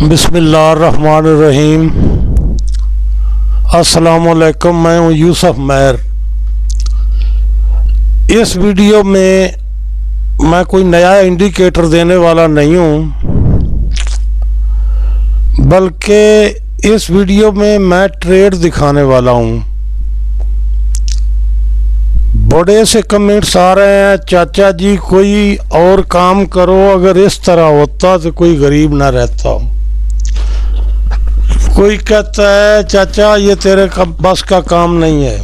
बिस्मिल्लाहिर्रहमानिर्रहीम। अस्सलामुअलैकुम। मैं हूँ यूसुफ मैर। इस वीडियो में मैं कोई नया इंडिकेटर देने वाला नहीं हूँ, बल्कि इस वीडियो में मैं ट्रेड दिखाने वाला हूँ। बड़े से कमेंट्स आ रहे हैं, चाचा जी कोई और काम करो, अगर इस तरह होता तो कोई गरीब ना रहता। कोई कहता है चाचा ये तेरे बस का काम नहीं है।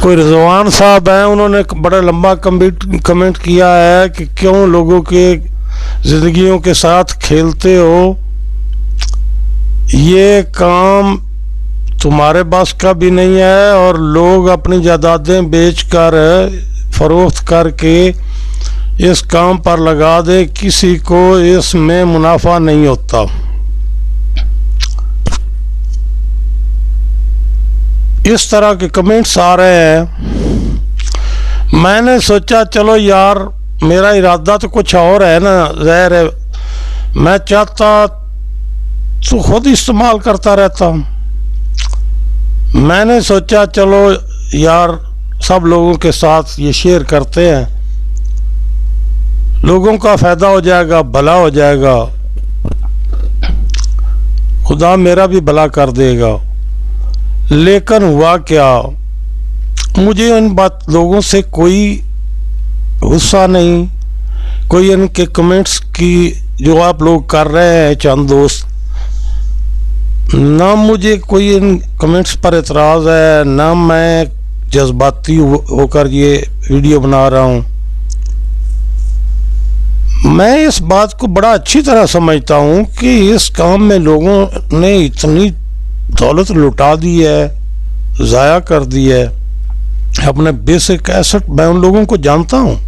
कोई रिजवान साहब हैं, उन्होंने बड़ा लंबा कमेंट किया है कि क्यों लोगों के ज़िंदगियों के साथ खेलते हो, ये काम तुम्हारे बस का भी नहीं है और लोग अपनी जायदादें बेचकर फरोख्त करके इस काम पर लगा दे, किसी को इसमें मुनाफा नहीं होता। इस तरह के कमेंट्स आ रहे हैं। मैंने सोचा चलो यार, मेरा इरादा तो कुछ और है ना, ज़ाहिर है मैं चाहता तो खुद इस्तेमाल करता रहता। मैंने सोचा चलो यार सब लोगों के साथ ये शेयर करते हैं, लोगों का फ़ायदा हो जाएगा, भला हो जाएगा, खुदा मेरा भी भला कर देगा। लेकिन हुआ क्या, मुझे इन लोगों से कोई गुस्सा नहीं, कोई इनके कमेंट्स की जो आप लोग कर रहे हैं चंद दोस्त, ना मुझे कोई इन कमेंट्स पर एतराज़ है, ना मैं जज्बाती होकर ये वीडियो बना रहा हूँ। मैं इस बात को बड़ा अच्छी तरह समझता हूँ कि इस काम में लोगों ने इतनी दौलत लुटा दी है, ज़ाया कर दी है अपने बेसिक एसेट। मैं उन लोगों को जानता हूँ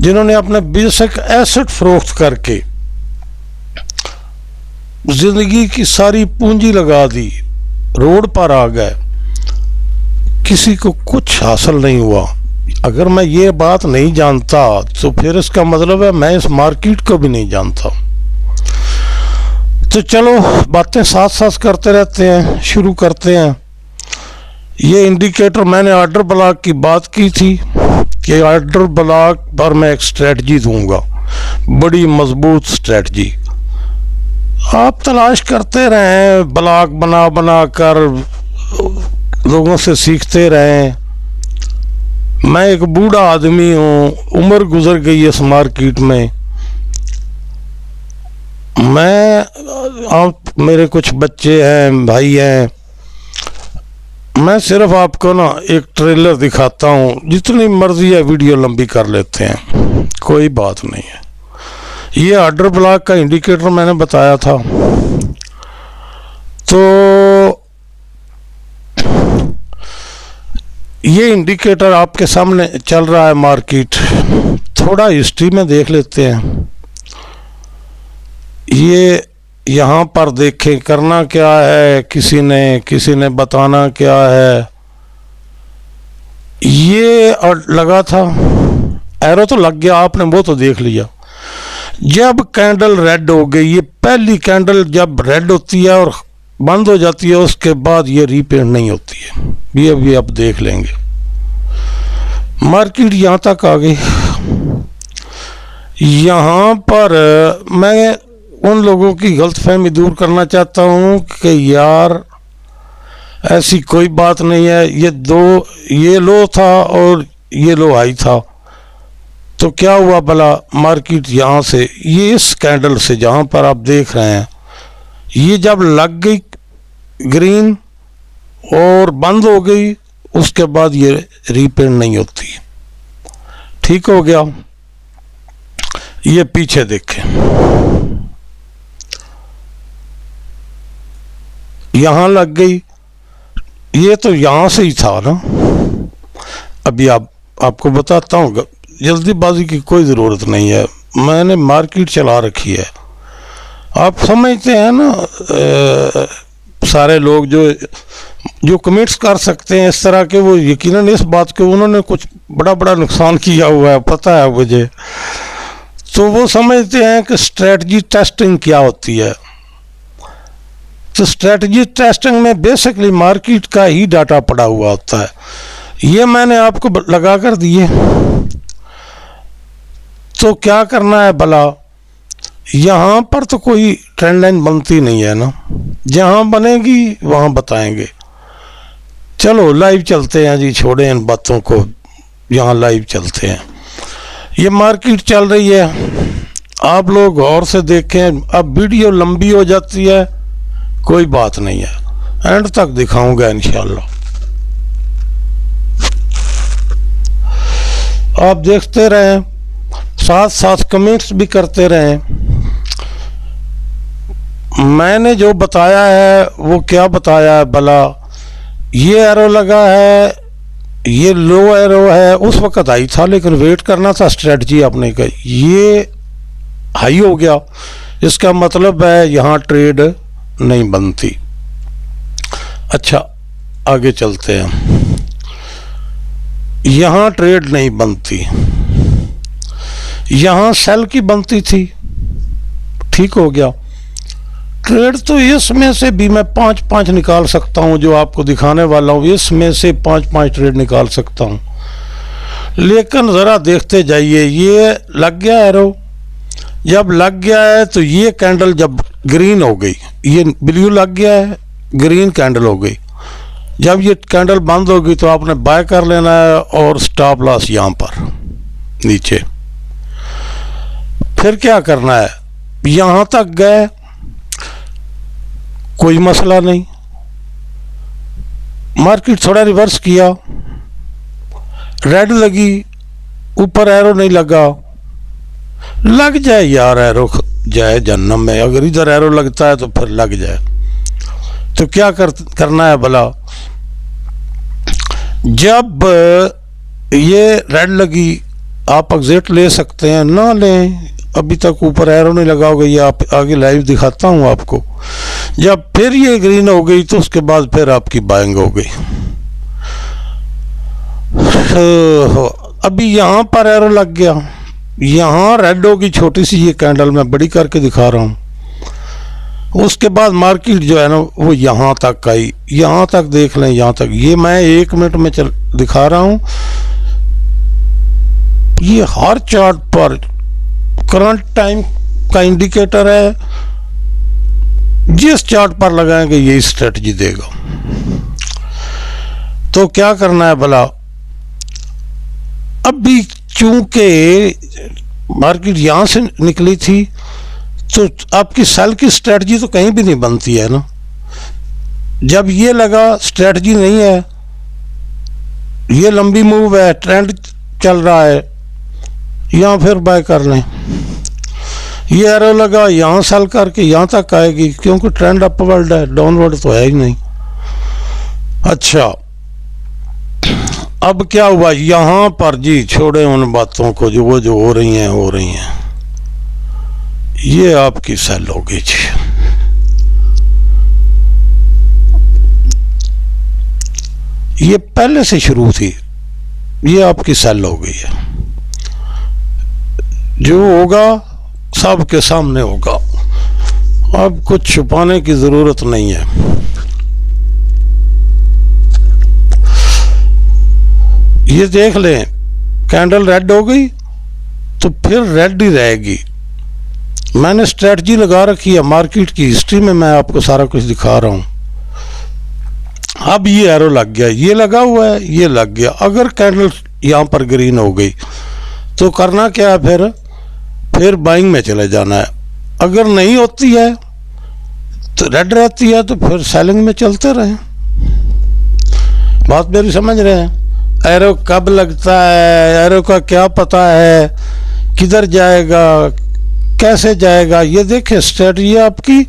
जिन्होंने अपने बेसिक एसेट फरोख्त करके जिंदगी की सारी पूंजी लगा दी, रोड पर आ गए, किसी को कुछ हासिल नहीं हुआ। अगर मैं ये बात नहीं जानता तो फिर इसका मतलब है मैं इस मार्केट को भी नहीं जानता। तो चलो बातें साथ साथ करते रहते हैं, शुरू करते हैं। ये इंडिकेटर, मैंने ऑर्डर ब्लॉक की बात की थी कि ऑर्डर ब्लॉक पर मैं एक स्ट्रेटजी दूंगा, बड़ी मजबूत स्ट्रेटजी। आप तलाश करते रहें, ब्लॉक बना बना कर लोगों से सीखते रहें। मैं एक बूढ़ा आदमी हूँ, उम्र गुजर गई इस मार्केट में। आप मेरे कुछ बच्चे हैं, भाई हैं, मैं सिर्फ आपको ना एक ट्रेलर दिखाता हूँ। जितनी मर्जी है वीडियो लंबी कर लेते हैं, कोई बात नहीं है। ये ऑर्डर ब्लॉक का इंडिकेटर मैंने बताया था। तो ये इंडिकेटर आपके सामने चल रहा है मार्केट। थोड़ा हिस्ट्री में देख लेते हैं। ये यहाँ पर देखें, करना क्या है, किसी ने बताना क्या है। ये और लगा था, एरो तो लग गया, आपने वो तो देख लिया। जब कैंडल रेड हो गई, ये पहली कैंडल जब रेड होती है और बंद हो जाती है, उसके बाद ये रीपेंट नहीं होती है। ये भी आप देख लेंगे। मार्केट यहाँ तक आ गई। यहाँ पर मैं उन लोगों की गलतफहमी दूर करना चाहता हूँ कि यार ऐसी कोई बात नहीं है। ये लो था और ये लो हाई था, तो क्या हुआ भला, मार्केट यहाँ से, ये इस कैंडल से जहाँ पर आप देख रहे हैं, ये जब लग गई ग्रीन और बंद हो गई, उसके बाद ये रीपेंट नहीं होती। ठीक हो गया। ये पीछे देखें, यहाँ लग गई, ये तो यहाँ से ही था ना। अभी आपको बताता हूँ, जल्दीबाजी की कोई ज़रूरत नहीं है, मैंने मार्केट चला रखी है। आप समझते हैं ना, सारे लोग जो कमेंट्स कर सकते हैं इस तरह के, वो यकीनन इस बात के उन्होंने कुछ बड़ा नुकसान किया हुआ है, पता है मुझे। तो वो समझते हैं कि स्ट्रेटजी टेस्टिंग क्या होती है। तो स्ट्रेटजी टेस्टिंग में बेसिकली मार्केट का ही डाटा पड़ा हुआ होता है। ये मैंने आपको लगा कर दिए, तो क्या करना है भला, यहाँ पर तो कोई ट्रेंड लाइन बनती नहीं है ना, जहाँ बनेगी वहाँ बताएंगे। चलो लाइव चलते हैं जी, छोड़ें इन बातों को, यहाँ लाइव चलते हैं। ये मार्केट चल रही है, आप लोग गौर से देखें। अब वीडियो लंबी हो जाती है, कोई बात नहीं है, एंड तक दिखाऊंगा इंशाल्लाह। आप देखते रहें, साथ साथ कमेंट्स भी करते रहें। मैंने जो बताया है वो क्या बताया है भला, ये एरो लगा है, ये लो एरो है, उस वक्त हाई था लेकिन वेट करना था स्ट्रेटजी अपने का, ये हाई हो गया, इसका मतलब है यहाँ ट्रेड नहीं बनती। अच्छा आगे चलते हैं, यहाँ ट्रेड नहीं बनती, यहाँ सेल की बनती थी, ठीक हो गया। ट्रेड तो इसमें से भी मैं 5-5 निकाल सकता हूँ, जो आपको दिखाने वाला हूँ इसमें से 5-5 ट्रेड निकाल सकता हूँ। लेकिन ज़रा देखते जाइए, ये लग गया एरो, जब लग गया है तो ये कैंडल जब ग्रीन हो गई, ये ब्लू लग गया है, ग्रीन कैंडल हो गई, जब ये कैंडल बंद होगी तो आपने बाय कर लेना है और स्टॉप लॉस यहाँ पर नीचे। फिर क्या करना है, यहाँ तक गए कोई मसला नहीं, मार्केट थोड़ा रिवर्स किया, रेड लगी, ऊपर एरो नहीं लगा, लग जाए यार, एरो जाए जन्नम में, अगर इधर एरो लगता है तो फिर लग जाए। तो क्या करना है भला, जब ये रेड लगी आप एग्जिट ले सकते हैं, ना लें, अभी तक ऊपर एरो नहीं लगा होगा, ये आप आगे लाइव दिखाता हूँ आपको। जब फिर ये ग्रीन हो गई तो उसके बाद फिर आपकी बाइंग हो गई। अभी यहाँ पर एरो लग गया, यहाँ रेड होगी छोटी सी, ये कैंडल मैं बड़ी करके दिखा रहा हूँ। उसके बाद मार्केट जो है ना वो यहाँ तक आई, यहाँ तक देख लें, यहाँ तक, ये मैं 1 मिनट में दिखा रहा हूँ। ये हर चार्ट पर करंट टाइम का इंडिकेटर है, जिस चार्ट पर लगाएंगे यही स्ट्रेटजी देगा। तो क्या करना है भला, अभी चूंकि मार्केट यहां से निकली थी तो आपकी सेल की स्ट्रेटजी तो कहीं भी नहीं बनती है ना। जब ये लगा स्ट्रेटजी नहीं है, ये लंबी मूव है, ट्रेंड चल रहा है, यहाँ फिर बाय कर लें। ये एरो लगा, यहाँ सेल करके यहाँ तक आएगी, क्योंकि ट्रेंड अपवर्ड है, डाउनवर्ड तो है ही नहीं। अच्छा अब क्या हुआ यहाँ पर जी, छोड़े उन बातों को, जो हो रही हैं हो रही हैं। ये आपकी सेल हो गई जी, ये पहले से शुरू थी, ये आपकी सेल हो गई है। जो होगा सबके सामने होगा, अब कुछ छुपाने की जरूरत नहीं है। ये देख लें, कैंडल रेड हो गई तो फिर रेड ही रहेगी। मैंने स्ट्रेटजी लगा रखी है, मार्केट की हिस्ट्री में मैं आपको सारा कुछ दिखा रहा हूं। अब ये एरो लग गया, ये लगा हुआ है, ये लग गया। अगर कैंडल यहां पर ग्रीन हो गई तो करना क्या है, फिर बाइंग में चले जाना है। अगर नहीं होती है तो रेड रहती है तो फिर सेलिंग में चलते रहें। बात मेरी समझ रहे हैं? एरो कब लगता है, एरो का क्या पता है, किधर जाएगा, कैसे जाएगा, ये देखें स्ट्रेटजी आपकी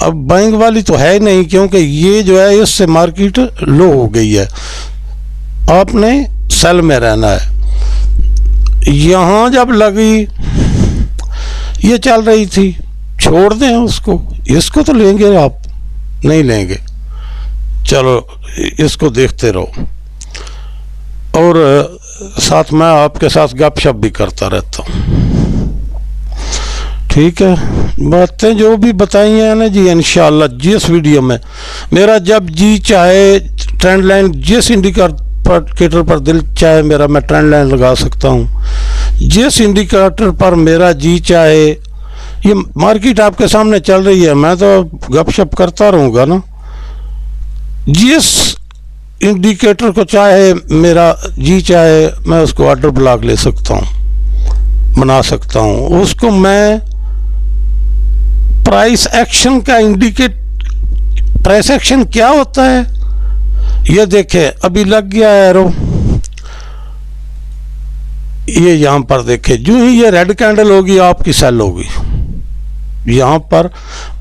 अब बाइंग वाली तो है नहीं, क्योंकि ये जो है इससे मार्केट लो हो गई है। आपने सेल में रहना है। यहाँ जब लगी ये चल रही थी, छोड़ दें उसको, इसको तो लेंगे आप, नहीं लेंगे, चलो इसको देखते रहो। और साथ मैं आपके साथ गपशप भी करता रहता हूँ। ठीक है, बातें जो भी बताई हैं ना जी, इंशाल्लाह जिस वीडियो में मेरा जब जी चाहे ट्रेंड लाइन, जिस इंडिकेटर पर दिल चाहे मेरा, मैं ट्रेंड लाइन लगा सकता हूँ। जिस इंडिकेटर पर मेरा जी चाहे, ये मार्केट आपके सामने चल रही है, मैं तो गपशप करता रहूँगा ना। जिस इंडिकेटर को चाहे मेरा जी चाहे, मैं उसको ऑर्डर ब्लॉक ले सकता हूँ, बना सकता हूँ। उसको मैं प्राइस एक्शन का प्राइस एक्शन क्या होता है ये देखें, अभी लग गया है एरो, ये यहां पर देखें, जो ही ये रेड कैंडल होगी आपकी सेल होगी। यहां पर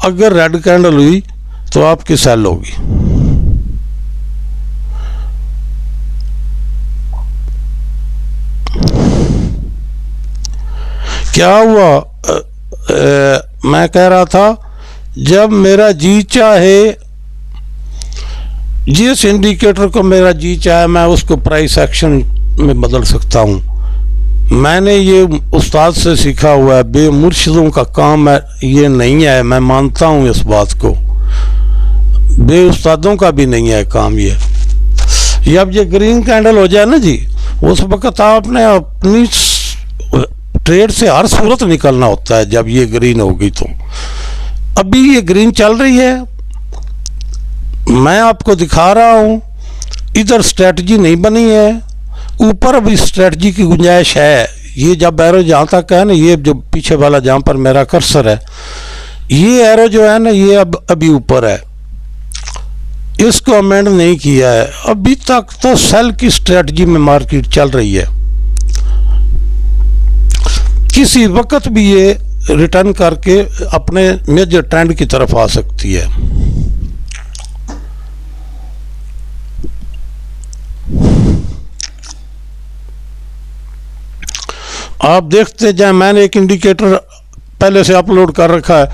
अगर रेड कैंडल हुई तो आपकी सेल होगी। क्या हुआ, मैं कह रहा था जब मेरा जी चाहे, जिस इंडिकेटर को मेरा जी चाहे मैं उसको प्राइस एक्शन में बदल सकता हूँ। मैंने ये उस्ताद से सीखा हुआ है, बेमुर्शिदों का काम है ये नहीं है, मैं मानता हूँ इस बात को, बे उस्तादों का भी नहीं है काम ये। जब ये ग्रीन कैंडल हो जाए ना जी, उस वक्त आपने अपनी ट्रेड से हर सूरत निकलना होता है। जब ये ग्रीन होगी तो अभी ये ग्रीन चल रही है, मैं आपको दिखा रहा हूं, इधर स्ट्रेटजी नहीं बनी है, ऊपर अभी स्ट्रेटजी की गुंजाइश है। ये जब एरो जहां तक है ना, ये जो पीछे वाला जहां पर मेरा कर्सर है, ये एरो जो है ना, ये अब अभी ऊपर है, इसको अमेंड नहीं किया है अभी तक, तो सेल की स्ट्रेटजी में मार्केट चल रही है। किसी वक्त भी ये रिटर्न करके अपने मेजर ट्रेंड की तरफ आ सकती है। आप देखते जाए, मैंने एक इंडिकेटर पहले से अपलोड कर रखा है,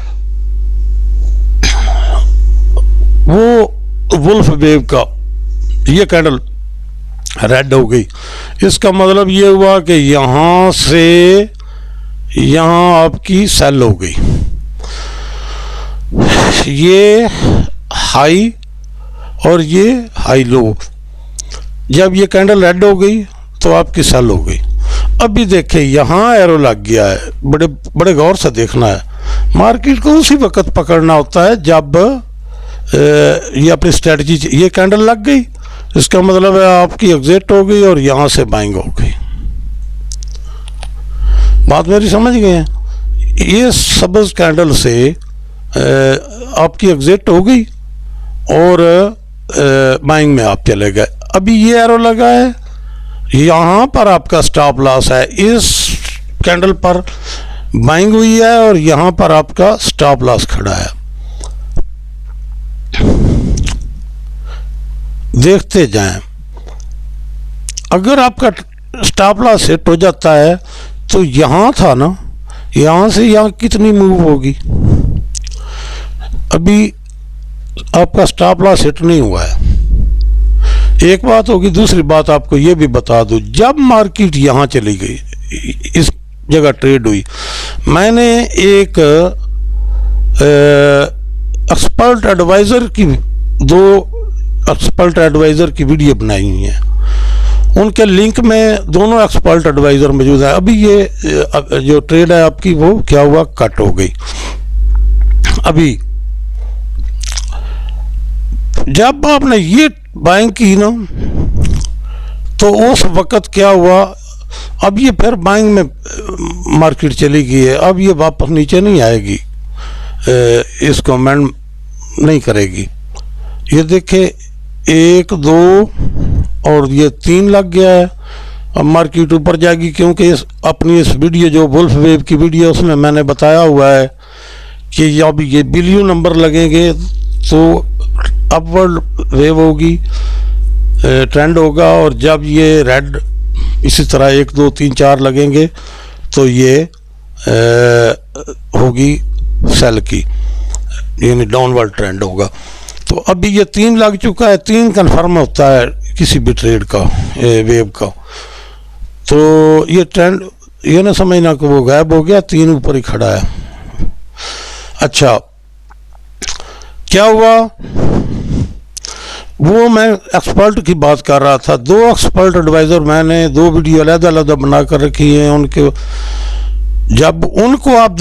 वो वुल्फ वेव का, ये कैंडल रेड हो गई। इसका मतलब ये हुआ कि यहां से यहां आपकी सेल हो गई, ये हाई और ये हाई लो। जब ये कैंडल रेड हो गई तो आपकी सेल हो गई। अभी देखें यहां एरो लग गया है, बड़े बड़े गौर से देखना है। मार्केट को उसी वक्त पकड़ना होता है जब ये अपनी स्ट्रेटजी, ये कैंडल लग गई, इसका मतलब है आपकी एग्जिट हो गई और यहां से बाइंग हो गई। बात मेरी समझ गए हैं? ये सब्ज कैंडल से आपकी एग्जिट हो गई और बाइंग में आप चले गए। अभी ये एरो लगा है, यहां पर आपका स्टॉप लॉस है, इस कैंडल पर बाइंग हुई है और यहां पर आपका स्टॉप लॉस खड़ा है। देखते जाएं, अगर आपका स्टॉप लॉस हिट हो जाता है तो यहां था ना, यहां से यहां कितनी मूव होगी। अभी आपका स्टॉप लॉस हिट नहीं हुआ है, एक बात होगी। दूसरी बात आपको ये भी बता दूं, जब मार्केट यहां चली गई, इस जगह ट्रेड हुई, मैंने एक एक्सपर्ट एडवाइजर की, दो एक्सपर्ट एडवाइजर की वीडियो बनाई हुई है, उनके लिंक में दोनों एक्सपर्ट एडवाइजर मौजूद है। अभी ये जो ट्रेड है आपकी, वो क्या हुआ, कट हो गई। अभी जब आपने ये बाइंग की ना, तो उस वक्त क्या हुआ, अब ये फिर बाइंग में मार्केट चली गई है, अब ये वापस नीचे नहीं आएगी, इसको अमेंड नहीं करेगी। ये देखे 1 2 और ये 3 लग गया है, अब मार्केट ऊपर जाएगी, क्योंकि अपनी इस वीडियो जो वुल्फ वेव की वीडियो, उसमें मैंने बताया हुआ है कि अब ये बिलियन नंबर लगेंगे तो अपवर्ड वेव होगी, ट्रेंड होगा, और जब ये रेड इसी तरह 1 2 3 4 लगेंगे तो ये होगी सेल की, यानी डाउनवर्ड ट्रेंड होगा। तो अभी ये 3 लग चुका है, 3 कन्फर्म होता है किसी भी ट्रेड का, वेव का। तो ये ट्रेंड, ये ना समझना कि वो गायब हो गया, 3 ऊपर ही खड़ा है, अच्छा, क्या हुआ, वो मैं एक्सपर्ट की बात कर रहा था। 2 एक्सपर्ट एडवाइज़र मैंने 2 वीडियो अलग-अलग बना कर रखी हैं उनके। जब उनको आप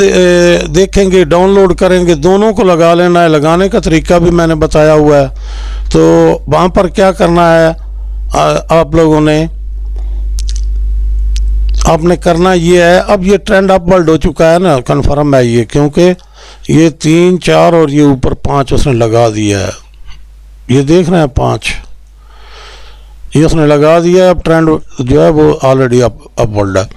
देखेंगे, डाउनलोड करेंगे, दोनों को लगा लेना है। लगाने का तरीका भी मैंने बताया हुआ है। तो वहाँ पर क्या करना है, आप लोगों ने, आपने करना ये है, अब ये ट्रेंड अपवर्ड हो चुका है ना, कन्फर्म है ये, क्योंकि ये 3, 4 और ये ऊपर 5 उसने लगा दिया है। ये देख रहे हैं 5 ये उसने लगा दिया है। अब ट्रेंड जो है वो ऑलरेडी अपवर्ड है।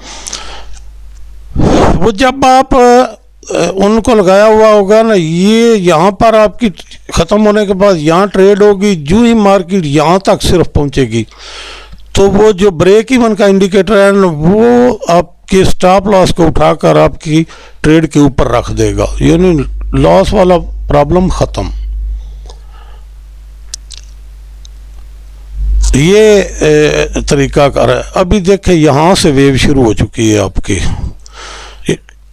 वो जब आप उनको लगाया हुआ होगा ना, ये यहाँ पर आपकी ख़त्म होने के बाद यहाँ ट्रेड होगी, जो ही मार्केट यहाँ तक सिर्फ पहुँचेगी तो वो जो ब्रेक इवन का इंडिकेटर है ना, वो आपके स्टॉप लॉस को उठाकर आपकी ट्रेड के ऊपर रख देगा, यानी लॉस वाला प्रॉब्लम ख़त्म। ये तरीका कर है। अभी देखें यहाँ से वेव शुरू हो चुकी है आपकी।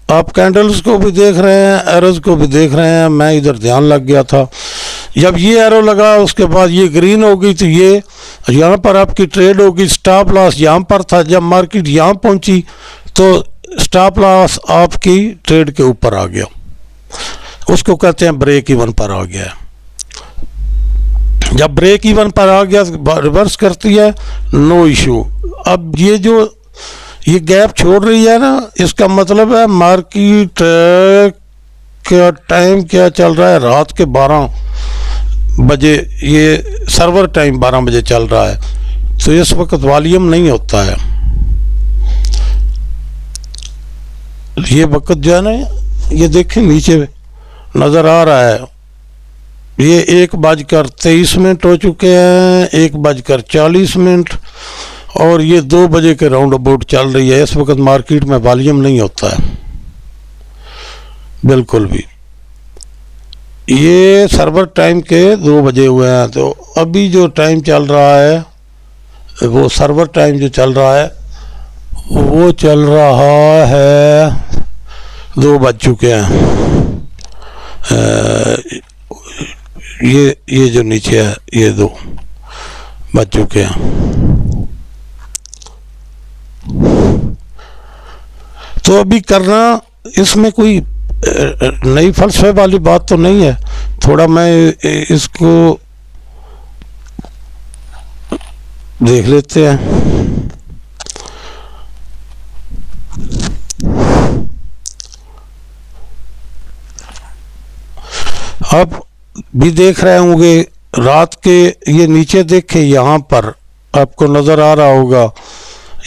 आप कैंडल्स को भी देख रहे हैं, एरोज को भी देख रहे हैं। मैं इधर ध्यान लग गया था। जब ये एरो लगा उसके बाद ये ग्रीन हो गई, तो ये यहाँ पर आपकी ट्रेड होगी। स्टॉप लॉस यहाँ पर था। जब मार्केट यहाँ पहुँची तो स्टॉप लॉस आपकी ट्रेड के ऊपर आ गया, उसको कहते हैं ब्रेक इवन पर आ गया। जब ब्रेक इवन पर आ गया रिवर्स करती है, नो इशू। अब ये जो ये गैप छोड़ रही है ना, इसका मतलब है मार्केट का टाइम क्या चल रहा है, रात के 12 बजे, ये सर्वर टाइम 12 बजे चल रहा है। तो इस वक्त वॉल्यूम नहीं होता है। ये वक्त जो है ना, ये देखें नीचे नज़र आ रहा है, ये 1:23 हो चुके हैं, 1:40 और ये 2 बजे के राउंड अबाउट चल रही है। इस वक्त मार्केट में वॉल्यूम नहीं होता है बिल्कुल भी। ये सर्वर टाइम के 2 बजे हुए हैं। तो अभी जो टाइम चल रहा है, वो सर्वर टाइम जो चल रहा है वो चल रहा है 2 बज चुके हैं। ये जो नीचे है ये 2 बज चुके हैं। तो अभी करना, इसमें कोई नई फलसफे वाली बात तो नहीं है। थोड़ा मैं इसको देख लेते हैं। अब भी देख रहे होंगे रात के, ये नीचे देखे, यहाँ पर आपको नज़र आ रहा होगा,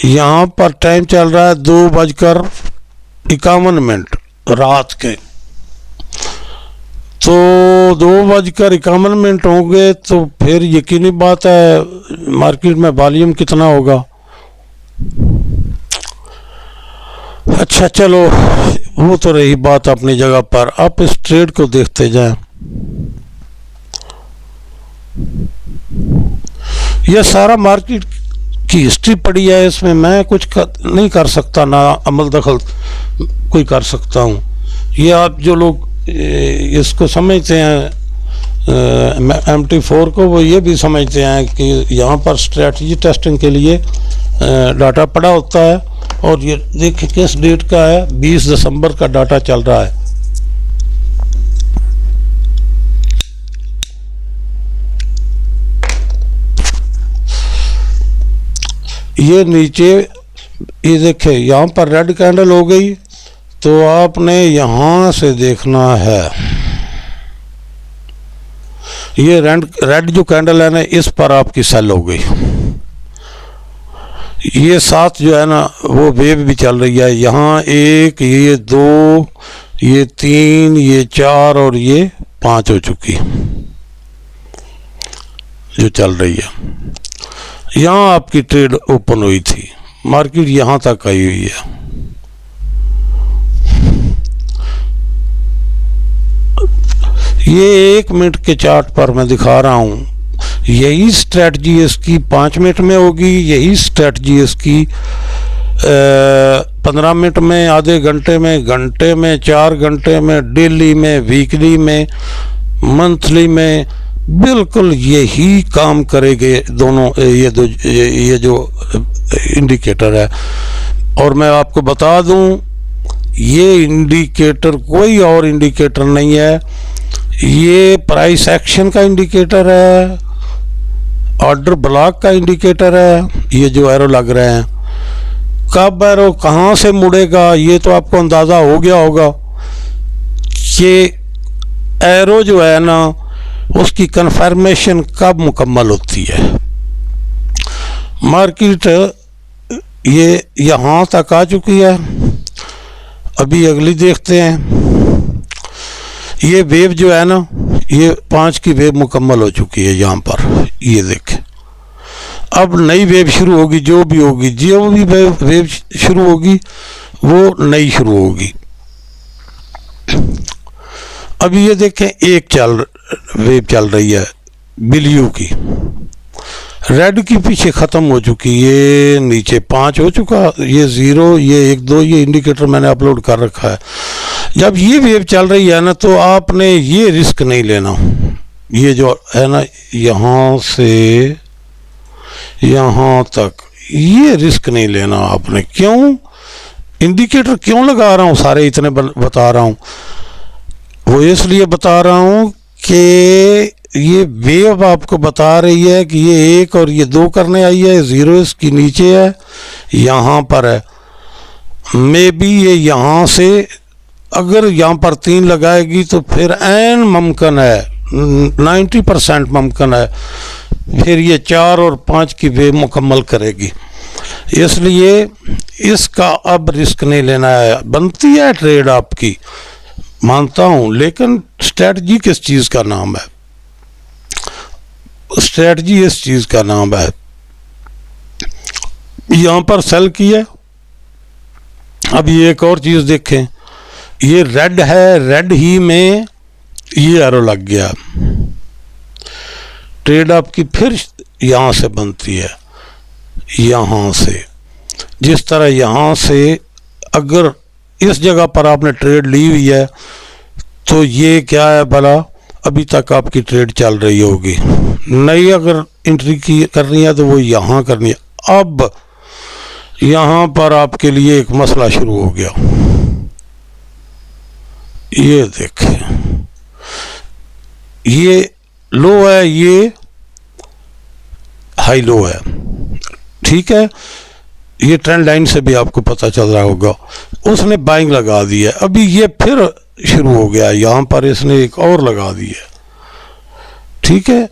यहाँ पर टाइम चल रहा है 2:51 रात के। तो 2:51 होंगे तो फिर यकीनी बात है मार्केट में वॉल्यूम कितना होगा। अच्छा चलो, वो तो रही बात अपनी जगह पर। आप इस ट्रेड को देखते जाएं। यह सारा मार्केट की हिस्ट्री पड़ी है, इसमें मैं कुछ नहीं कर सकता, ना अमल दखल कोई कर सकता हूँ। ये आप जो लोग इसको समझते हैं MT4 को, वो ये भी समझते हैं कि यहाँ पर स्ट्रेटजी टेस्टिंग के लिए डाटा पड़ा होता है। और ये देखिए किस डेट का है, 20 दिसंबर का डाटा चल रहा है। ये नीचे ये देखे, यहाँ पर रेड कैंडल हो गई, तो आपने यहाँ से देखना है। ये रेड जो कैंडल है ना, इस पर आपकी सेल हो गई। ये 7 जो है ना, वो वेव भी चल रही है। यहाँ 1, ये 2, ये 3, ये 4 और ये 5 हो चुकी जो चल रही है। यहाँ आपकी ट्रेड ओपन हुई थी, मार्केट यहाँ तक आई हुई है। ये 1 मिनट के चार्ट पर मैं दिखा रहा हूँ। यही स्ट्रेटजी इसकी 5 मिनट में होगी, यही स्ट्रेटजी इसकी 15 मिनट में, आधे घंटे में, 4 घंटे में, डेली में, वीकली में, मंथली में, बिल्कुल यही काम करेंगे दोनों ये जो इंडिकेटर है। और मैं आपको बता दूं, ये इंडिकेटर कोई और इंडिकेटर नहीं है, ये प्राइस एक्शन का इंडिकेटर है, ऑर्डर ब्लॉक का इंडिकेटर है। ये जो एरो लग रहे हैं, कब एरो कहाँ से मुड़ेगा ये तो आपको अंदाज़ा हो गया होगा। ये एरो जो है ना, उसकी कन्फर्मेशन कब मुकम्मल होती है। मार्केट ये यहाँ तक आ चुकी है, अभी अगली देखते हैं। ये वेव जो है ना, ये 5 की वेव मुकम्मल हो चुकी है यहाँ पर, ये देखें। अब नई वेव शुरू होगी, जो भी वेव शुरू होगी वो नई शुरू होगी। अभी ये देखें, एक वेव चल रही है ब्लू की, रेड की पीछे ख़त्म हो चुकी, ये नीचे 5 हो चुका, ये 0, ये 1, 2, ये इंडिकेटर मैंने अपलोड कर रखा है। जब ये वेव चल रही है ना, तो आपने ये रिस्क नहीं लेना। ये जो है ना, यहाँ से यहाँ तक ये रिस्क नहीं लेना आपने। क्यों? इंडिकेटर क्यों लगा रहा हूँ, सारे इतने बता रहा हूँ, वो इसलिए बता रहा हूँ कि ये वेव आपको बता रही है कि ये 1 और ये 2 करने आई है, 0 इसकी नीचे है, यहाँ पर है। मे बी ये यहाँ से अगर यहाँ पर 3 लगाएगी तो फिर एन मुमकिन है, 90% मुमकिन है, फिर ये 4 और 5 की वेव मुकम्मल करेगी। इसलिए इसका अब रिस्क नहीं लेना है। बनती है ट्रेड आपकी, मानता हूँ, लेकिन स्ट्रेटजी किस चीज़ का नाम है? स्ट्रेटजी इस चीज़ का नाम है। यहाँ पर सेल किया। अब ये एक और चीज़ देखें, ये रेड है, रेड ही में ये एरो लग गया। ट्रेड आपकी फिर यहाँ से बनती है, यहाँ से, जिस तरह यहाँ से अगर इस जगह पर आपने ट्रेड ली हुई है तो ये क्या है भला, अभी तक आपकी ट्रेड चल रही होगी। नई अगर एंट्री की करनी है तो वो यहाँ करनी है। अब यहाँ पर आपके लिए एक मसला शुरू हो गया। ये देखें, ये लो है, ये हाई लो है, ठीक है। ये ट्रेंड लाइन से भी आपको पता चल रहा होगा, उसने बाइंग लगा दी है। अभी ये फिर शुरू हो गया, यहाँ पर इसने एक और लगा दी है, ठीक है।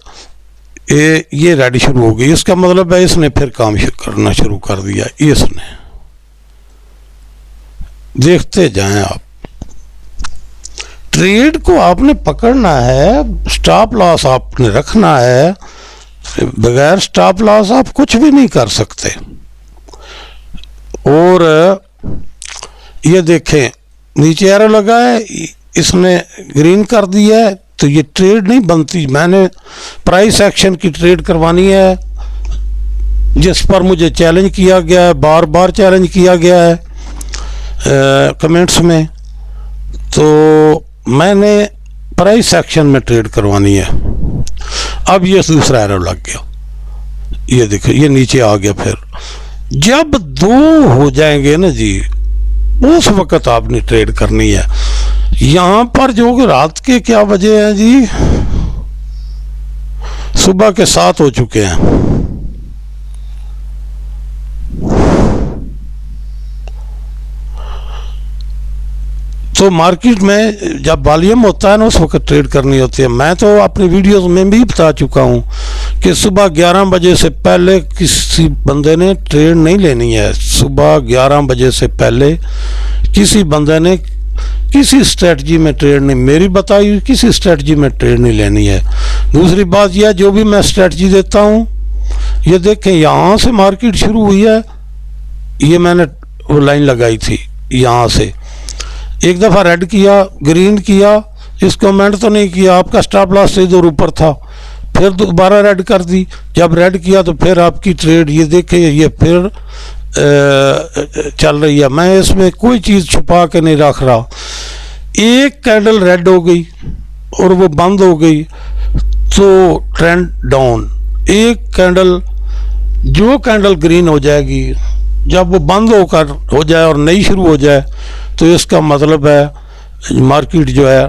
ये रेडी शुरू हो गई, इसका मतलब है इसने फिर काम करना शुरू कर दिया। इसने, देखते जाएं आप, ट्रेड को आपने पकड़ना है, स्टॉप लॉस आपने रखना है। बगैर स्टॉप लॉस आप कुछ भी नहीं कर सकते। और ये देखें, नीचे एरो लगा है, इसने ग्रीन कर दिया है, तो ये ट्रेड नहीं बनती। मैंने प्राइस एक्शन की ट्रेड करवानी है, जिस पर मुझे चैलेंज किया गया है, बार बार चैलेंज किया गया है कमेंट्स में, तो मैंने प्राइस एक्शन में ट्रेड करवानी है। अब ये दूसरा एरो लग गया, ये देखो, ये नीचे आ गया। फिर जब 2 हो जाएंगे ना जी, उस वक्त आपने ट्रेड करनी है। यहाँ पर जो रात के क्या बजे हैं जी, सुबह के 7 हो चुके हैं। तो मार्केट में जब वॉल्यूम होता है ना, उस वक्त ट्रेड करनी होती है। मैं तो अपनी वीडियोस में भी बता चुका हूँ कि सुबह 11 बजे से पहले किसी बंदे ने ट्रेड नहीं लेनी है। सुबह 11 बजे से पहले किसी बंदे ने किसी स्ट्रेटजी में ट्रेड नहीं, मेरी बताई हुई किसी स्ट्रेटजी में ट्रेड नहीं लेनी है। दूसरी बात यह, जो भी मैं स्ट्रेटजी देता हूँ, ये देखें, यहाँ से मार्केट शुरू हुई है, ये मैंने वो लाइन लगाई थी, यहाँ से एक दफ़ा रेड किया, ग्रीन किया, इसको कमेंट तो नहीं किया, आपका स्टॉप लॉस से इधर ऊपर था, फिर दोबारा रेड कर दी। जब रेड किया तो फिर आपकी ट्रेड, ये देखें, ये फिर चल रही है। मैं इसमें कोई चीज़ छुपा के नहीं रख रहा। एक कैंडल रेड हो गई और वो बंद हो गई तो ट्रेंड डाउन। एक कैंडल, जो कैंडल ग्रीन हो जाएगी, जब वो बंद होकर हो जाए और नई शुरू हो जाए तो इसका मतलब है मार्केट जो है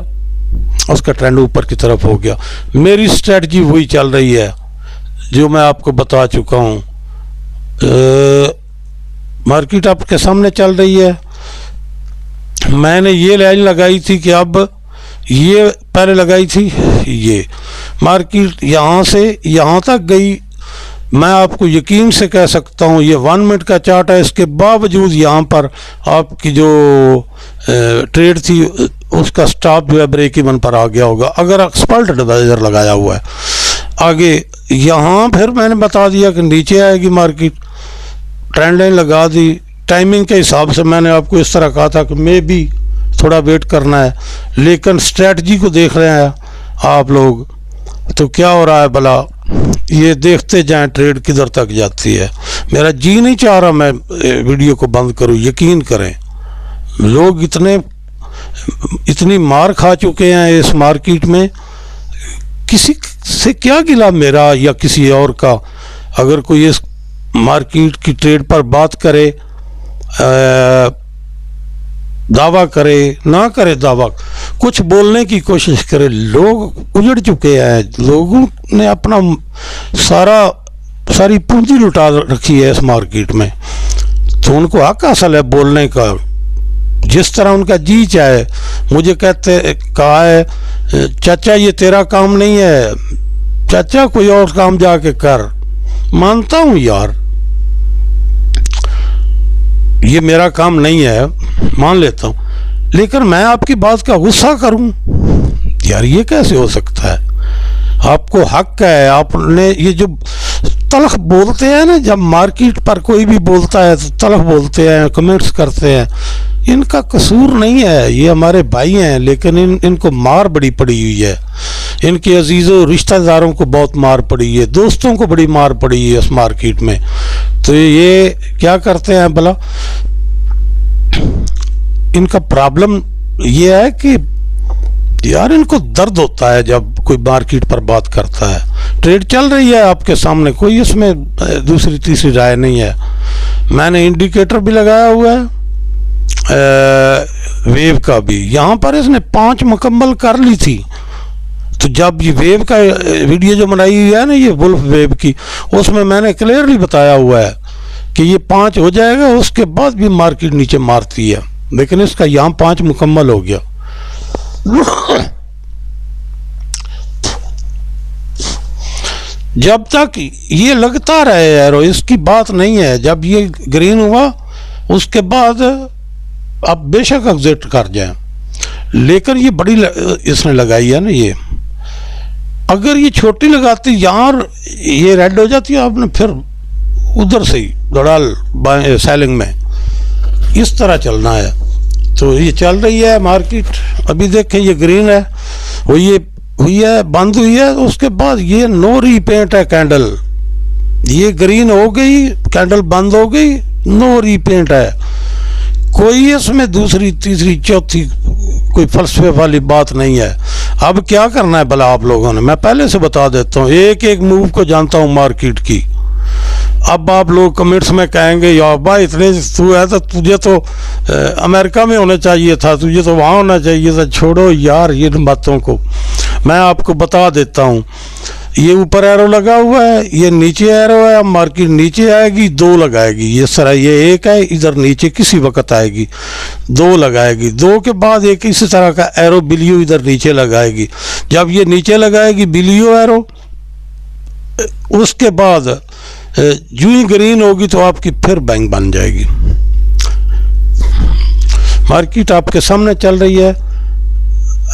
उसका ट्रेंड ऊपर की तरफ हो गया। मेरी स्ट्रेटजी वही चल रही है जो मैं आपको बता चुका हूँ। मार्केट आपके सामने चल रही है। मैंने ये लाइन लगाई थी कि अब ये पहले लगाई थी, ये मार्केट यहाँ से यहाँ तक गई। मैं आपको यकीन से कह सकता हूँ ये 1 मिनट का चार्ट है, इसके बावजूद यहाँ पर आपकी जो ट्रेड थी उसका स्टॉप जो है ब्रेक इवन पर आ गया होगा अगर एक्सपर्ट एडवाइजर लगाया हुआ है। आगे यहाँ फिर मैंने बता दिया कि नीचे आएगी मार्केट, ट्रेंड लाइन लगा दी। टाइमिंग के हिसाब से मैंने आपको इस तरह कहा था कि मे भी थोड़ा वेट करना है, लेकिन स्ट्रेटजी को देख रहे हैं आप लोग तो क्या हो रहा है भला, ये देखते जाएं ट्रेड किधर तक जाती है। मेरा जी नहीं चाह रहा मैं वीडियो को बंद करूं। यकीन करें, लोग इतनी मार खा चुके हैं इस मार्केट में, किसी से क्या गिला मेरा या किसी और का। अगर कोई इस मार्केट की ट्रेड पर बात करे, दावा करे, ना करे दावा, कुछ बोलने की कोशिश करे, लोग उजड़ चुके हैं। लोगों ने अपना सारी पूंजी लुटा रखी है इस मार्केट में, तो उनको हक हासिल है बोलने का जिस तरह उनका जी चाहे। मुझे कहा है चाचा ये तेरा काम नहीं है, चाचा कोई और काम जाके कर। मानता हूँ यार ये मेरा काम नहीं है, मान लेता हूँ, लेकिन मैं आपकी बात का गुस्सा करूं यार, ये कैसे हो सकता है? आपको हक है। आपने ये जो तलख बोलते हैं ना, जब मार्केट पर कोई भी बोलता है तो तलख बोलते हैं, कमेंट्स करते हैं, इनका कसूर नहीं है, ये हमारे भाई हैं, लेकिन इनको मार बड़ी पड़ी हुई है। इनके अजीज़ों रिश्तेदारों को बहुत मार पड़ी है, दोस्तों को बड़ी मार पड़ी है इस मार्केट में। तो ये क्या करते हैं भला, इनका प्रॉब्लम ये है कि यार इनको दर्द होता है जब कोई मार्केट पर बात करता है। ट्रेड चल रही है आपके सामने, कोई इसमें दूसरी तीसरी राय नहीं है। मैंने इंडिकेटर भी लगाया हुआ है, वेव का भी। यहाँ पर इसने 5 मुकम्मल कर ली थी, तो जब ये वेव का वीडियो जो बनाई हुई है ना, ये वुल्फ वेव की, उसमें मैंने क्लियरली बताया हुआ है कि ये 5 हो जाएगा, उसके बाद भी मार्केट नीचे मारती है, लेकिन इसका यहाँ 5 मुकम्मल हो गया। जब तक ये लगता रहे एरो, इसकी बात नहीं है। जब ये ग्रीन हुआ उसके बाद आप बेशक एग्जिट कर जाएं, लेकिन ये बड़ी इसने लगाई है ना, ये अगर ये छोटी लगाती यहाँ ये रेड हो जाती है, आपने फिर उधर से ही दौड़ाल सेलिंग में इस तरह चलना है। तो ये चल रही है मार्केट, अभी देखें ये ग्रीन है, हुई है, बंद हुई है, उसके बाद ये नो रीपेंट है कैंडल, ये ग्रीन हो गई, कैंडल बंद हो गई, नो रीपेंट है। कोई इसमें दूसरी तीसरी चौथी कोई फलसफे वाली बात नहीं है। अब क्या करना है भला आप लोगों ने, मैं पहले से बता देता हूँ, एक एक मूव को जानता हूँ मार्केट की। अब आप लोग कमेंट्स में कहेंगे यार भाई इतने तू है तो तुझे तो अमेरिका में होना चाहिए था, तुझे तो वहाँ होना चाहिए था। छोड़ो यार इन बातों को, मैं आपको बता देता हूँ। ये ऊपर एरो लगा हुआ है, ये नीचे एरो है, अब मार्केट नीचे आएगी 2 लगाएगी, ये सरा ये 1 है, इधर नीचे किसी वक्त आएगी 2 लगाएगी, 2 के बाद एक इसी तरह का एरो बिलियो इधर नीचे लगाएगी। जब ये नीचे लगाएगी बिलियो एरो, उसके बाद जो ही ग्रीन होगी तो आपकी फिर बैंक बन जाएगी। मार्केट आपके सामने चल रही है,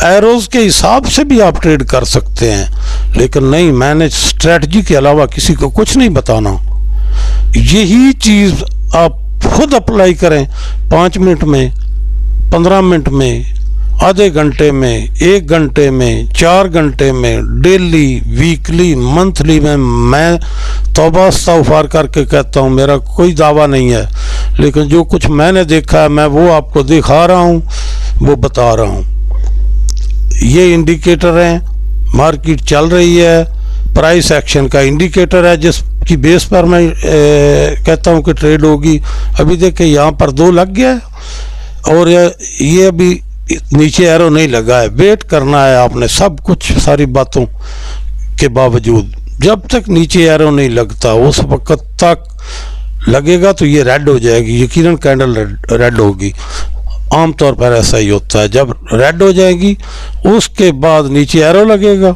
एरोज के हिसाब से भी आप ट्रेड कर सकते हैं, लेकिन नहीं, मैंने स्ट्रेटजी के अलावा किसी को कुछ नहीं बताना। यही चीज़ आप खुद अप्लाई करें 5 मिनट में, 15 मिनट में, आधे घंटे में, 1 घंटे में, 4 घंटे में, डेली, वीकली, मंथली में, मैं तौबा इस्तग़फ़ार करके कहता हूँ, मेरा कोई दावा नहीं है, लेकिन जो कुछ मैंने देखा है मैं वो आपको दिखा रहा हूँ, वो बता रहा हूँ। ये इंडिकेटर हैं, मार्केट चल रही है, प्राइस एक्शन का इंडिकेटर है जिसकी बेस पर मैं कहता हूँ कि ट्रेड होगी। अभी देखिए यहाँ पर 2 लग गया है और ये अभी नीचे एरो नहीं लगा है। वेट करना है आपने सब कुछ, सारी बातों के बावजूद जब तक नीचे एरो नहीं लगता उस वक्त तक लगेगा तो ये रेड हो जाएगी, यकीनन कैंडल रेड होगी। आमतौर पर ऐसा ही होता है, जब रेड हो जाएगी उसके बाद नीचे एरो लगेगा।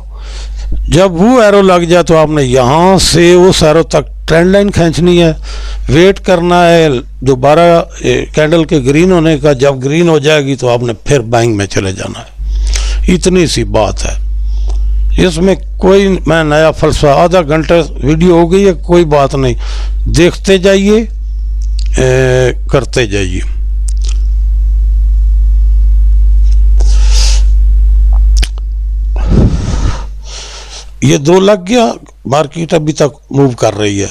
जब वो एरो लग जाए तो आपने यहाँ से उस एरो तक ट्रेंड लाइन खींचनी है, वेट करना है दोबारा कैंडल के ग्रीन होने का। जब ग्रीन हो जाएगी तो आपने फिर बाइंग में चले जाना है। इतनी सी बात है, इसमें कोई मैं नया फलसफा, आधा घंटा वीडियो हो गई है, कोई बात नहीं, देखते जाइए, करते जाइए। ये 2 लग गया, मार्केट अभी तक मूव कर रही है,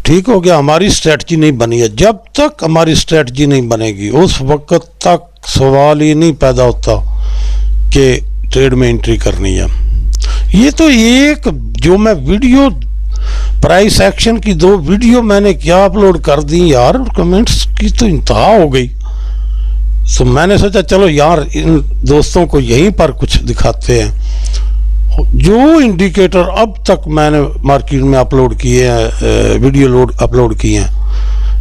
ठीक हो गया। हमारी स्ट्रेटजी नहीं बनी है, जब तक हमारी स्ट्रेटजी नहीं बनेगी उस वक्त तक सवाल ही नहीं पैदा होता कि ट्रेड में एंट्री करनी है। ये तो एक जो मैं वीडियो, प्राइस एक्शन की 2 वीडियो मैंने क्या अपलोड कर दी यार, कमेंट्स की तो इंतहा हो गई। तो मैंने सोचा चलो यार इन दोस्तों को यहीं पर कुछ दिखाते हैं। जो इंडिकेटर अब तक मैंने मार्केट में अपलोड किए हैं, वीडियो अपलोड किए हैं,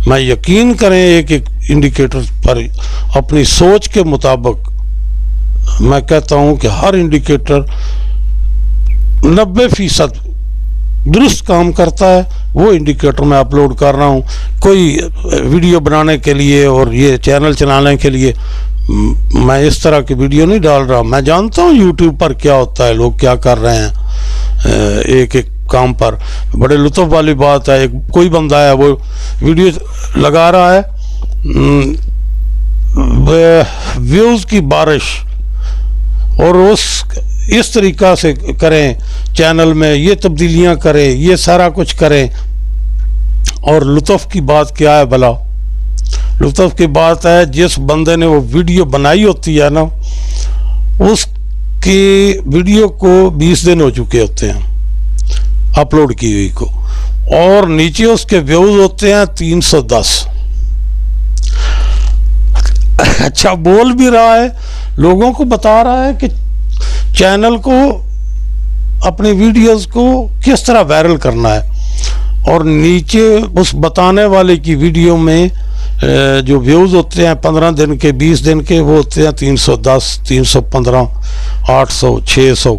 मैं यकीन करें एक एक इंडिकेटर पर अपनी सोच के मुताबिक मैं कहता हूं कि हर इंडिकेटर 90% दुरुस्त काम करता है। वो इंडिकेटर मैं अपलोड कर रहा हूं, कोई वीडियो बनाने के लिए और ये चैनल चलाने के लिए मैं इस तरह की वीडियो नहीं डाल रहा। मैं जानता हूँ यूट्यूब पर क्या होता है, लोग क्या कर रहे हैं एक एक काम पर। बड़े लुत्फ वाली बात है, एक कोई बंदा है वो वीडियो लगा रहा है, व्यूज़ की बारिश, और इस तरीक़ा से करें, चैनल में ये तब्दीलियाँ करें, ये सारा कुछ करें। और लुत्फ की बात क्या है भला? लुत्फ की बात है जिस बंदे ने वो वीडियो बनाई होती है ना, उसकी वीडियो को 20 दिन हो चुके होते हैं अपलोड की हुई को, और नीचे उसके व्यूज होते हैं 310। अच्छा बोल भी रहा है, लोगों को बता रहा है कि चैनल को, अपनी वीडियोस को किस तरह वायरल करना है, और नीचे उस बताने वाले की वीडियो में जो व्यूज़ होते हैं 15 दिन के, 20 दिन के, वो होते हैं 310, 315, 800, 600।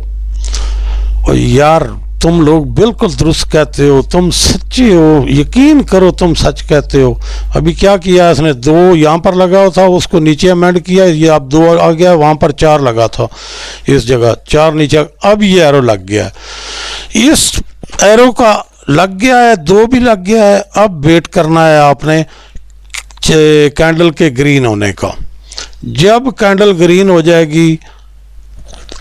और यार तुम लोग बिल्कुल दुरुस्त कहते हो, तुम सच्चे हो, यकीन करो तुम सच कहते हो। अभी क्या किया इसने, 2 यहाँ पर लगा था, उसको नीचे अमेंड किया, ये अब 2 आ गया, वहाँ पर 4 लगा था, इस जगह 4 नीचे, अब ये एरो लग गया। इस एरो का लग गया है, 2 भी लग गया है। अब वेट करना है आपने कैंडल के ग्रीन होने का। जब कैंडल ग्रीन हो जाएगी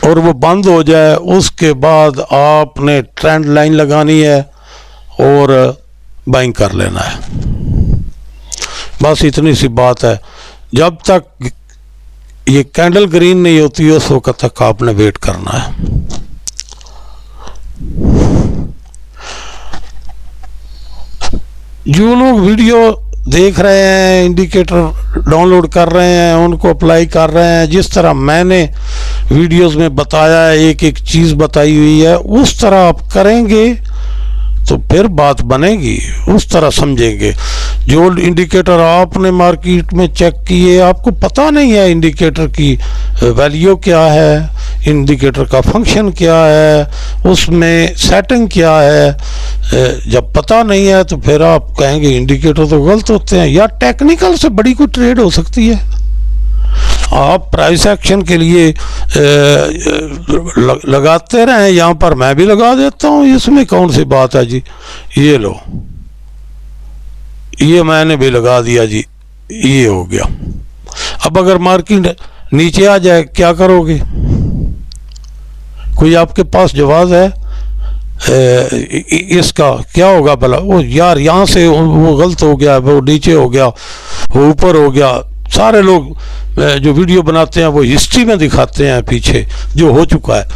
और वो बंद हो जाए, उसके बाद आपने ट्रेंड लाइन लगानी है और बाइंग कर लेना है। बस इतनी सी बात है। जब तक ये कैंडल ग्रीन नहीं होती उस वक्त तक आपने वेट करना है। जो लोग वीडियो देख रहे हैं, इंडिकेटर डाउनलोड कर रहे हैं, उनको अप्लाई कर रहे हैं, जिस तरह मैंने वीडियोस में बताया है, एक एक चीज़ बताई हुई है, उस तरह आप करेंगे तो फिर बात बनेगी, उस तरह समझेंगे। जो इंडिकेटर आपने मार्केट में चेक किए, आपको पता नहीं है इंडिकेटर की वैल्यू क्या है, इंडिकेटर का फंक्शन क्या है, उसमें सेटिंग क्या है, जब पता नहीं है तो फिर आप कहेंगे इंडिकेटर तो गलत होते हैं। या टेक्निकल से बड़ी कोई ट्रेड हो सकती है। आप प्राइस एक्शन के लिए लगाते रहें, यहाँ पर मैं भी लगा देता हूँ, इसमें कौन सी बात है जी। ये लो, ये मैंने भी लगा दिया जी, ये हो गया। अब अगर मार्केट नीचे आ जाए, क्या करोगे? कोई आपके पास जवाब है इसका? क्या होगा भला? वो यार यहाँ से वो गलत हो गया, वो नीचे हो गया, वो ऊपर हो गया। सारे लोग जो वीडियो बनाते हैं वो हिस्ट्री में दिखाते हैं पीछे जो हो चुका है।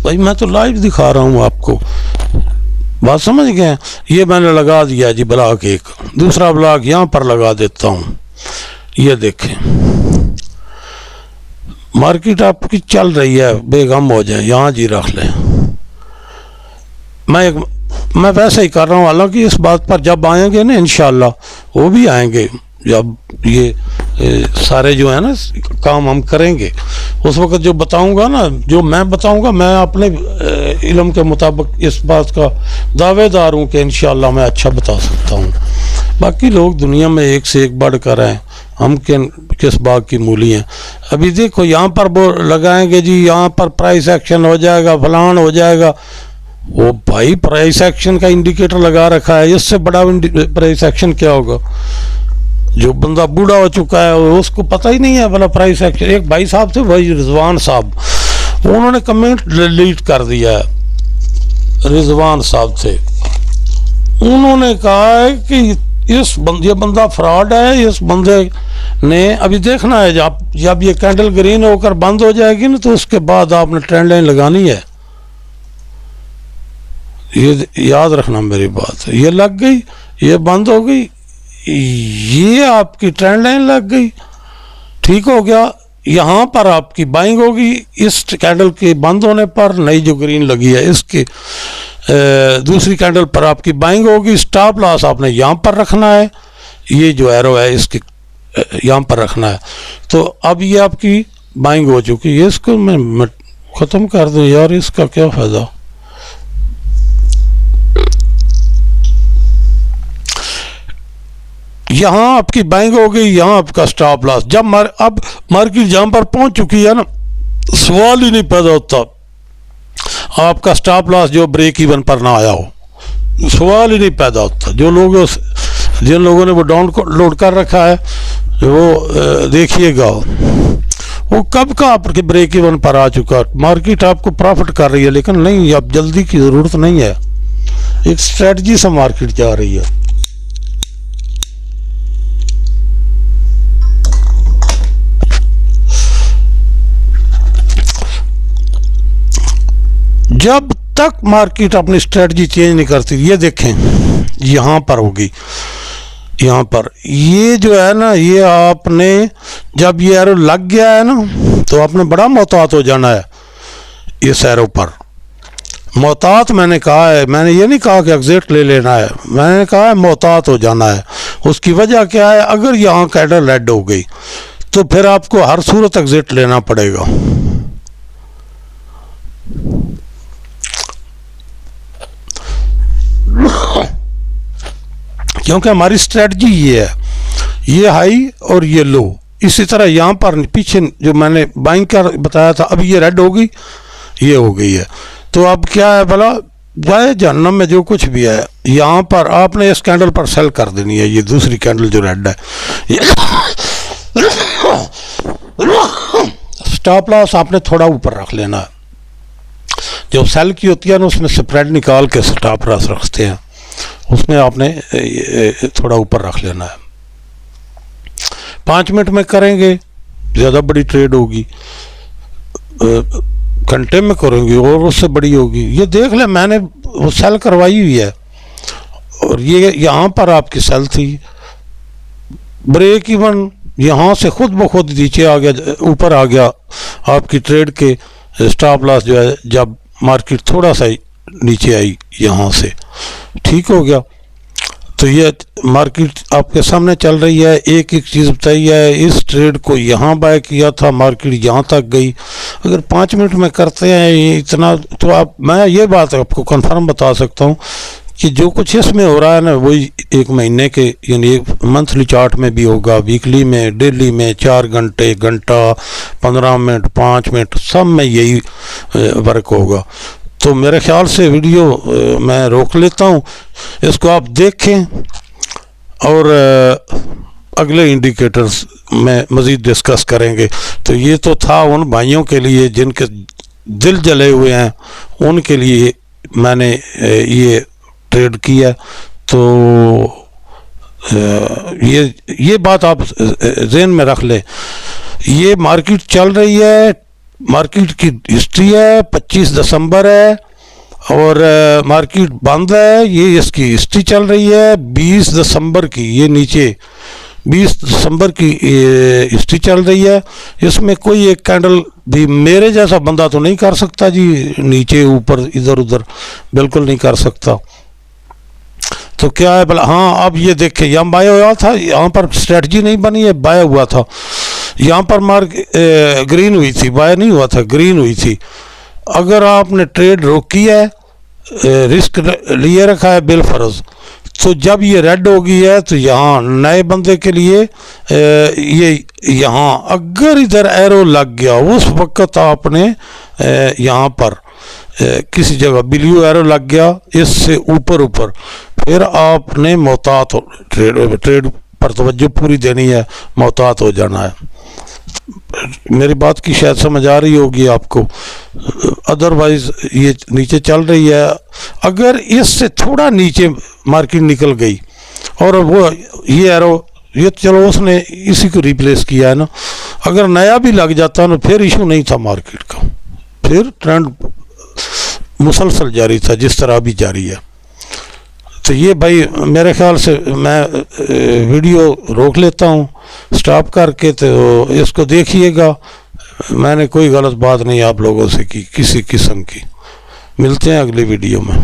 भाई मैं तो लाइव दिखा रहा हूँ आपको, बात समझ गए? ये मैंने लगा दिया जी ब्लॉग, एक दूसरा ब्लॉग यहाँ पर लगा देता हूँ। ये देखें, मार्केट आपकी चल रही है, बेगम हो जाए, यहाँ जी रख लें। मैं वैसे ही कर रहा हूँ, हालांकि इस बात पर जब आएंगे ना इंशाल्लाह, वो भी आएंगे जब ये सारे जो है ना काम हम करेंगे, उस वक्त जो बताऊंगा ना, जो मैं बताऊंगा, मैं अपने इल्म के मुताबिक इस बात का दावेदार हूँ कि इंशाल्लाह मैं अच्छा बता सकता हूँ। बाकी लोग दुनिया में एक से एक बढ़ कर हैं, हम किस बाग की मूली हैं। अभी देखो यहाँ पर वो लगाएंगे जी, यहाँ पर प्राइस एक्शन हो जाएगा, फलान हो जाएगा। वो भाई प्राइस एक्शन का इंडिकेटर लगा रखा है, इससे बड़ा प्राइस एक्शन क्या होगा? जो बंदा बूढ़ा हो चुका है उसको पता ही नहीं है भला प्राइस एक्शन। एक भाई साहब थे, भाई रिजवान साहब, उन्होंने कमेंट डिलीट कर दिया है। रिजवान साहब थे, उन्होंने कहा है कि ये बंदा फ्रॉड है। इस बंदे ने अभी देखना है, जब ये कैंडल ग्रीन होकर बंद हो जाएगी ना, तो उसके बाद आपने ट्रेंड लाइन लगानी है। ये याद रखना मेरी बात। ये लग गई, ये बंद हो गई, ये आपकी ट्रेंड लाइन लग गई, ठीक हो गया। यहाँ पर आपकी बाइंग होगी, इस कैंडल के बंद होने पर नई जो ग्रीन लगी है इसके दूसरी कैंडल पर आपकी बाइंग होगी। स्टॉप लॉस आपने यहाँ पर रखना है, ये जो एरो है इसके यहाँ पर रखना है। तो अब ये आपकी बाइंग हो चुकी है, इसको मैं ख़त्म कर दूँ यार, इसका क्या फ़ायदा। यहाँ आपकी बाइंग हो गई, यहाँ आपका स्टॉप लॉस। जब अब मार्केट जहाँ पर पहुँच चुकी है ना, सवाल ही नहीं पैदा होता आपका स्टॉप लॉस जो ब्रेक इवन पर ना आया हो, सवाल ही नहीं पैदा होता। जिन लोगों ने वो डाउनलोड कर रखा है वो देखिएगा, वो कब का आपके ब्रेक इवन पर आ चुका। मार्केट आपको प्रॉफिट कर रही है, लेकिन नहीं, अब जल्दी की ज़रूरत नहीं है, एक स्ट्रेटजी से मार्केट जा रही है। जब तक मार्केट अपनी स्ट्रेटजी चेंज नहीं करती, ये देखें यहाँ पर होगी, यहाँ पर ये जो है ना, ये आपने जब ये एरो लग गया है ना, तो आपने बड़ा मोहतात हो जाना है इस एरो पर। मोहतात मैंने कहा है, मैंने ये नहीं कहा कि एग्जिट ले लेना है, मैंने कहा है मोहतात हो जाना है। उसकी वजह क्या है? अगर यहाँ कैंडल रेड हो गई तो फिर आपको हर सूरत एग्जिट लेना पड़ेगा। क्योंकि हमारी स्ट्रेटजी ये है, ये हाई और ये लो। इसी तरह यहाँ पर पीछे जो मैंने बाइंग का बताया था, अब ये रेड हो गई, ये हो गई है, तो अब क्या है भला, जाए जहन्नम में जो कुछ भी है। यहाँ पर आपने इस कैंडल पर सेल कर देनी है, ये दूसरी कैंडल जो रेड है। स्टॉप लॉस आपने थोड़ा ऊपर रख लेना है, जो सेल की होती है ना उसमें स्प्रेड निकाल के स्टॉप लॉस रखते हैं, उसमें आपने थोड़ा ऊपर रख लेना है। 5 मिनट में करेंगे ज़्यादा बड़ी ट्रेड होगी, घंटे में करेंगे और उससे बड़ी होगी। ये देख ले, मैंने वो सेल करवाई हुई है, और ये यहाँ पर आपकी सेल थी, ब्रेक इवन यहाँ से खुद ब खुद नीचे आ गया, ऊपर आ गया आपकी ट्रेड के स्टॉप लॉस जो है, जब मार्केट थोड़ा सा नीचे आई यहाँ से, ठीक हो गया। तो ये मार्केट आपके सामने चल रही है, एक एक चीज़ बताई है। इस ट्रेड को यहाँ बाय किया था, मार्केट यहाँ तक गई। अगर 5 मिनट में करते हैं इतना, तो आप, मैं ये बात आपको कंफर्म बता सकता हूँ कि जो कुछ इसमें हो रहा है ना, वही एक महीने के, यानी एक मंथली चार्ट में भी होगा, वीकली में, डेली में, 4 घंटे, घंटा, 15 मिनट, 5 मिनट, सब में यही वर्क होगा। तो मेरे ख्याल से वीडियो मैं रोक लेता हूँ, इसको आप देखें और अगले इंडिकेटर्स में मज़ीद डिस्कस करेंगे। तो ये तो था उन भाइयों के लिए जिनके दिल जले हुए हैं, उनके लिए मैंने ये ट्रेड किया। तो ये बात आप ज़हन में रख लें। ये मार्केट चल रही है, मार्केट की हिस्ट्री है, 25 दिसंबर है और मार्केट बंद है, ये इसकी हिस्ट्री चल रही है 20 दिसंबर की। ये नीचे 20 दिसंबर की हिस्ट्री चल रही है। इसमें कोई एक कैंडल भी मेरे जैसा बंदा तो नहीं कर सकता जी, नीचे ऊपर इधर उधर बिल्कुल नहीं कर सकता। तो क्या है भला, हाँ अब ये देखें, यहाँ बाय हुआ था, यहाँ पर स्ट्रेटजी नहीं बनी है, बाय हुआ था। यहाँ पर मार्क ग्रीन हुई थी, बाय नहीं हुआ था, ग्रीन हुई थी। अगर आपने ट्रेड रोकी है, रिस्क लिए रखा है बिल फर्ज, तो जब ये रेड हो गई है तो यहाँ नए बंदे के लिए ये यहाँ अगर इधर एरो लग गया उस वक्त आपने यहाँ पर किसी जगह ब्लू एरो लग गया इससे ऊपर ऊपर, फिर आपने मोहतात ट्रेड पर तवज्जो पूरी देनी है, मोहतात हो जाना है। मेरी बात की शायद समझ आ रही होगी आपको। अदरवाइज ये नीचे चल रही है, अगर इससे थोड़ा नीचे मार्केट निकल गई और वो ये एरो, ये चलो उसने इसी को रिप्लेस किया है ना, अगर नया भी लग जाता ना फिर इशू नहीं था मार्केट का, फिर ट्रेंड मुसलसल जारी था जिस तरह भी जारी है। तो ये भाई मेरे ख्याल से मैं वीडियो रोक लेता हूँ स्टॉप करके, तो इसको देखिएगा। मैंने कोई गलत बात नहीं आप लोगों से की किसी किस्म की। मिलते हैं अगली वीडियो में।